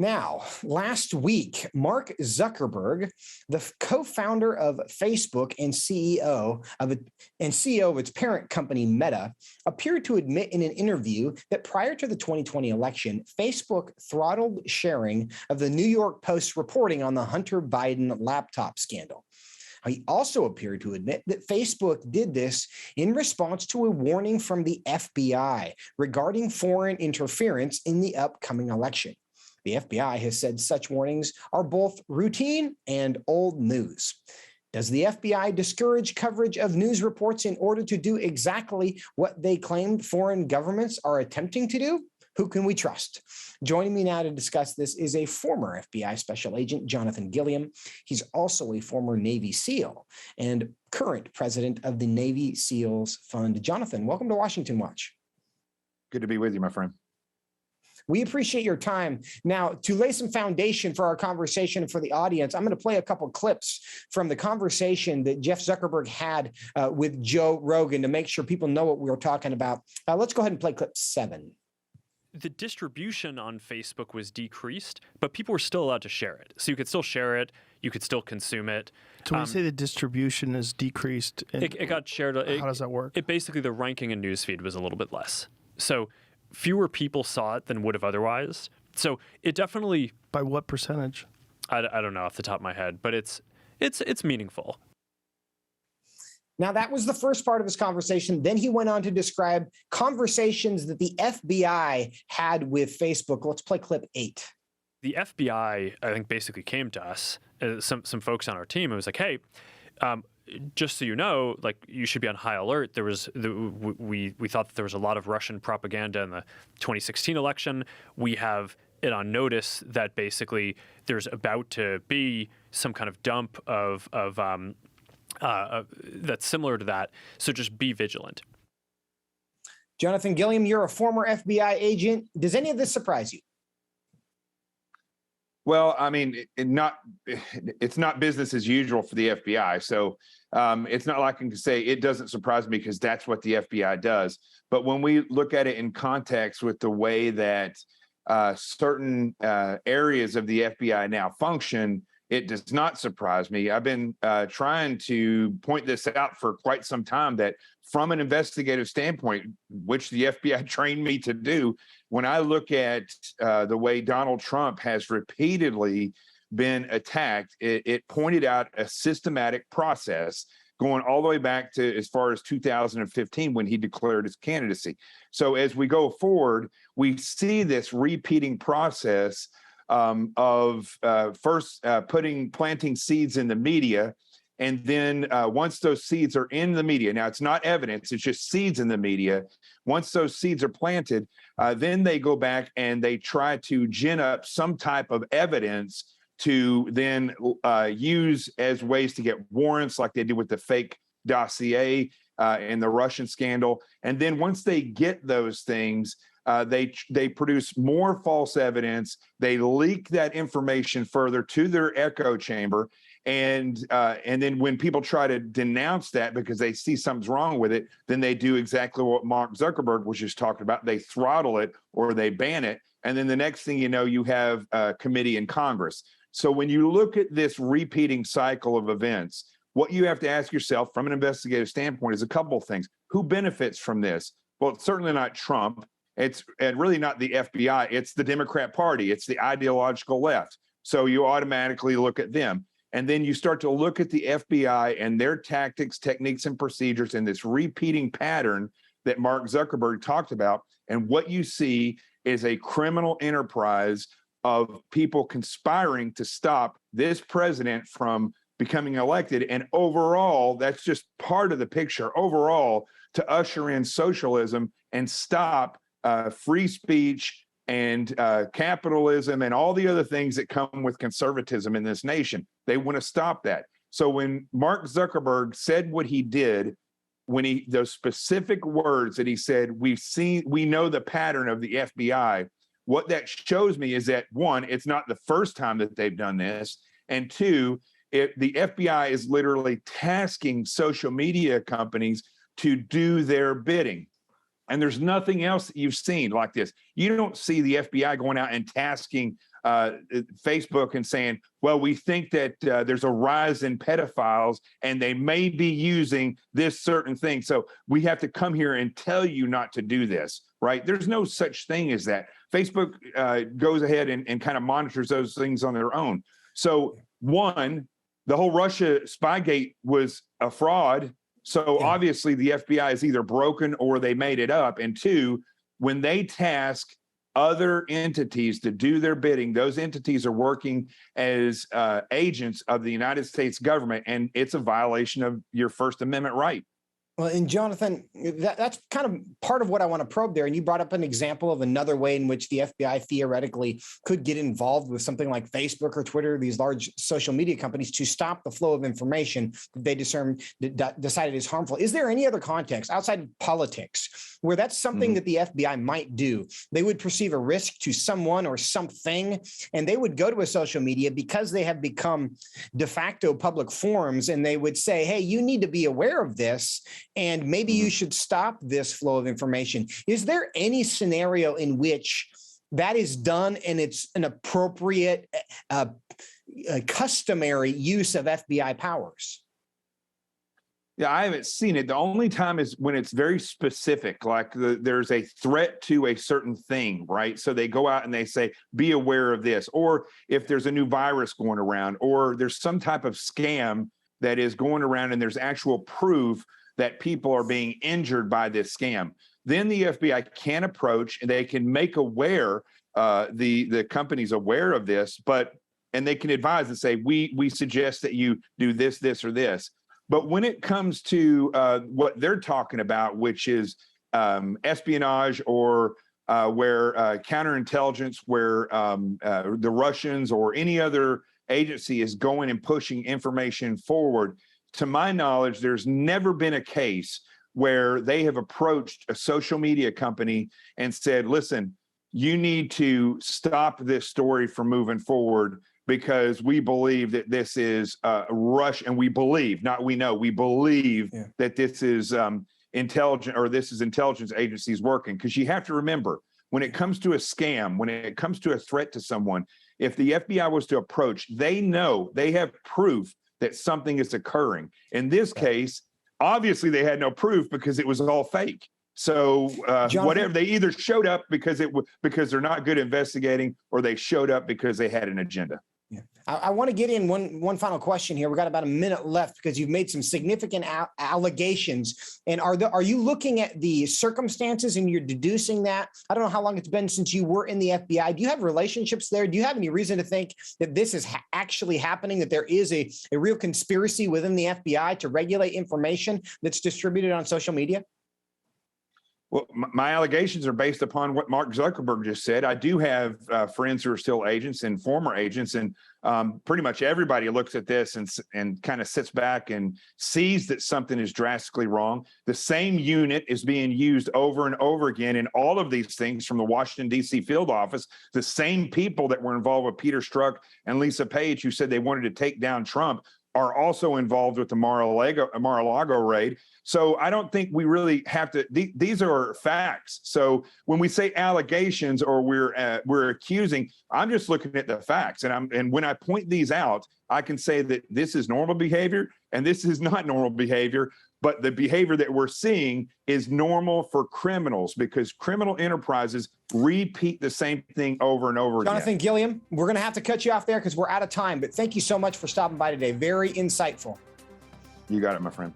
Now, last week, Mark Zuckerberg, the co-founder of Facebook and CEO of its parent company Meta, appeared to admit in an interview that prior to the 2020 election, Facebook throttled sharing of the New York Post's reporting on the Hunter Biden laptop scandal. He also appeared to admit that Facebook did this in response to a warning from the FBI regarding foreign interference in the upcoming election. The FBI has said such warnings are both routine and old news. Does the FBI discourage coverage of news reports in order to do exactly what they claimed foreign governments are attempting to do? Who can we trust? Joining me now to discuss this is a former FBI special agent, Jonathan Gilliam. He's also a former Navy SEAL and current president of the Navy SEALs Fund. Jonathan, welcome to Washington Watch. Good to be with you, my friend. We appreciate your time. Now, to lay some foundation for our conversation and for the audience, I'm going to play a couple of clips from the conversation that Jeff Zuckerberg had with Joe Rogan to make sure people know what we were talking about. Let's go ahead and play clip 7. The distribution on Facebook was decreased, but people were still allowed to share it. So you could still share it. You could still consume it. So when you say the distribution is decreased, it got shared. How does that work? It basically, the ranking in newsfeed was a little bit less. So fewer people saw it than would have otherwise. So it definitely... By what percentage? I don't know off the top of my head, but it's meaningful. Now, that was the first part of his conversation. Then he went on to describe conversations that the FBI had with Facebook. Let's play clip 8. The FBI, I think, basically came to us, some folks on our team, and was like, hey, just so you know, like, you should be on high alert. We thought that there was a lot of Russian propaganda in the 2016 election. We have it on notice that basically there's about to be some kind of dump of that's similar to that. So just be vigilant. Jonathan Gilliam, you're a former FBI agent. Does any of this surprise you? Well, I mean, it's not business as usual for the FBI. So it's not like I can say it doesn't surprise me because that's what the FBI does. But when we look at it in context with the way that certain areas of the FBI now function, it does not surprise me. I've been trying to point this out for quite some time that from an investigative standpoint, which the FBI trained me to do, when I look at the way Donald Trump has repeatedly been attacked, it pointed out a systematic process going all the way back to as far as 2015 when he declared his candidacy. So as we go forward, we see this repeating process of first planting seeds in the media. And then once those seeds are in the media, now it's not evidence, it's just seeds in the media. Once those seeds are planted, then they go back and they try to gin up some type of evidence to then use as ways to get warrants like they did with the fake dossier and the Russian scandal. And then once they get those things, they produce more false evidence. They leak that information further to their echo chamber. And then when people try to denounce that because they see something's wrong with it, then they do exactly what Mark Zuckerberg was just talking about. They throttle it or they ban it. And then the next thing you know, you have a committee in Congress. So when you look at this repeating cycle of events, what you have to ask yourself from an investigative standpoint is a couple of things. Who benefits from this? Well, it's certainly not Trump. It's really not the FBI. It's the Democrat Party. It's the ideological left. So you automatically look at them. And then you start to look at the FBI and their tactics, techniques, and procedures in this repeating pattern that Mark Zuckerberg talked about. And what you see is a criminal enterprise of people conspiring to stop this president from becoming elected. And overall, that's just part of the picture. Overall, to usher in socialism and stop free speech and capitalism and all the other things that come with conservatism in this nation. They want to stop that. So when Mark Zuckerberg said what he did, when those specific words that he said, we know the pattern of the FBI, what that shows me is that, one, it's not the first time that they've done this, and two, the FBI is literally tasking social media companies to do their bidding. And there's nothing else that you've seen like this. You don't see the FBI going out and tasking Facebook and saying, well, we think that there's a rise in pedophiles and they may be using this certain thing. So we have to come here and tell you not to do this, right? There's no such thing as that. Facebook goes ahead and kind of monitors those things on their own. So one, the whole Russia Spygate was a fraud. So obviously the FBI is either broken or they made it up. And two, when they task other entities to do their bidding, those entities are working as agents of the United States government, and it's a violation of your First Amendment right. Well, and Jonathan, that's kind of part of what I want to probe there. And you brought up an example of another way in which the FBI theoretically could get involved with something like Facebook or Twitter, these large social media companies, to stop the flow of information that they decided is harmful. Is there any other context outside of politics where that's something that the FBI might do? They would perceive a risk to someone or something, and they would go to a social media because they have become de facto public forums, and they would say, hey, you need to be aware of this, and maybe you should stop this flow of information. Is there any scenario in which that is done and it's an appropriate, customary use of FBI powers? Yeah, I haven't seen it. The only time is when it's very specific, like there's a threat to a certain thing, right? So they go out and they say, be aware of this. Or if there's a new virus going around, or there's some type of scam that is going around and there's actual proof that people are being injured by this scam, then the FBI can approach and they can make aware the companies aware of this, and they can advise and say, we suggest that you do this, this, or this. But when it comes to what they're talking about, which is espionage or where counterintelligence, where the Russians or any other agency is going and pushing information forward, to my knowledge, there's never been a case where they have approached a social media company and said, listen, you need to stop this story from moving forward because we believe that this is Russia, and we believe, not we know, we believe that this is intelligent, or this is intelligence agencies working. Because you have to remember, when it comes to a scam, when it comes to a threat to someone, if the FBI was to approach, they know, they have proof that something is occurring. In this case, obviously they had no proof because it was all fake. So whatever, they either showed up because they're not good investigating, or they showed up because they had an agenda. Yeah. I want to get in one final question here. We got about a minute left because you've made some significant allegations. And are you looking at the circumstances and you're deducing that? I don't know how long it's been since you were in the FBI. Do you have relationships there? Do you have any reason to think that this is actually happening, that there is a real conspiracy within the FBI to regulate information that's distributed on social media? Well, my allegations are based upon what Mark Zuckerberg just said. I do have friends who are still agents and former agents, and pretty much everybody looks at this and kind of sits back and sees that something is drastically wrong. The same unit is being used over and over again in all of these things from the Washington, D.C. field office. The same people that were involved with Peter Strzok and Lisa Page, who said they wanted to take down Trump, are also involved with the Mar-a-Lago raid. So I don't think we really have to, these are facts. So when we say allegations or we're accusing, I'm just looking at the facts. And when I point these out, I can say that this is normal behavior and this is not normal behavior, but the behavior that we're seeing is normal for criminals, because criminal enterprises repeat the same thing over and over again. Jonathan Gilliam, we're going to have to cut you off there because we're out of time, but thank you so much for stopping by today. Very insightful. You got it, my friend.